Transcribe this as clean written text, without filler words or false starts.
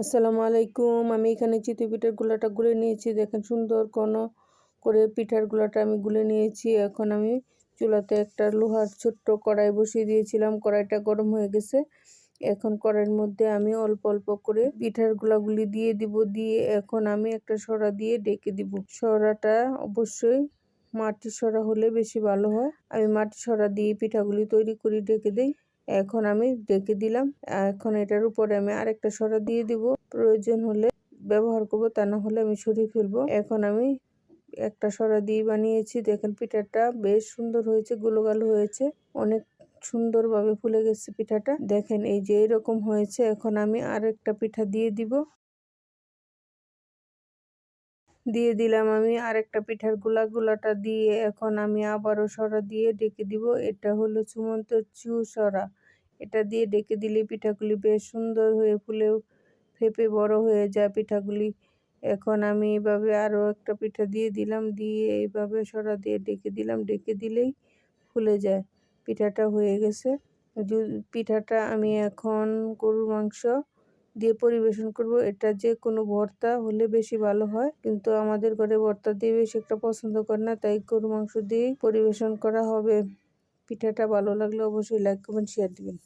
আসসালামু আলাইকুম। আমি এখানে চিতই পিঠার গুলাটা গুলে নিয়েছি। দেখেন সুন্দর ঘন করে পিঠার গুলাটা আমি গুলে নিয়েছি। এখন আমি চুলাতে একটা লোহার ছোট্ট কড়াই বসিয়ে দিয়েছিলাম। কড়াইটা গরম হয়ে গেছে। এখন কড়াইয়ের মধ্যে আমি অল্প অল্প করে পিঠার গুলাগুলি দিয়ে দিব। দিয়ে এখন আমি একটা সরা দিয়ে ডেকে দিব। সরাটা অবশ্যই মাটির সরা হলে বেশি ভালো হয়। আমি মাটির সরা দিয়ে পিঠাগুলি তৈরি করি, ডেকে দিই। এখন আমি ডেকে দিলাম। এখন এটার উপরে আমি আরেকটা সরা দিয়ে দিব। প্রয়োজন হলে ব্যবহার করব, তা না হলে আমি সরিয়ে ফেলবো। এখন আমি একটা সরা দিয়ে বানিয়েছি। দেখেন পিঠাটা বেশ সুন্দর হয়েছে, গুলো গালো হয়েছে, অনেক সুন্দরভাবে ফুলে গেছে পিঠাটা। দেখেন এই যে এরকম হয়েছে। এখন আমি আরেকটা পিঠা দিয়ে দিব। দিয়ে দিলাম আমি আরেকটা পিঠার গুলাটা দিয়ে এখন আমি আবারও সরা দিয়ে ডেকে দিব। এটা হলো সুমন্ত চু সরা। এটা দিয়ে ডেকে দিলে পিঠাগুলি বেশ সুন্দর হয়ে ফুলে ফেপে বড় হয়ে যায় পিঠাগুলি। এখন আমি এইভাবে আরও একটা পিঠা দিয়ে দিলাম। দিয়ে এইভাবে সরা দিয়ে ডেকে দিলাম। ডেকে দিলেই ফুলে যায়। পিঠাটা হয়ে গেছে। পিঠাটা আমি এখন গরুর মাংস দিয়ে পরিবেশন করব। এটা যে কোনো ভর্তা হলে বেশি ভালো হয়, কিন্তু আমাদের ঘরে ভর্তা দিয়ে বেশি একটা পছন্দ করে না, তাই গরুর মাংস দিয়েই পরিবেশন করা হবে। পিঠাটা ভালো লাগলে অবশ্যই লাইক কমেন্ট শেয়ার দিবেন।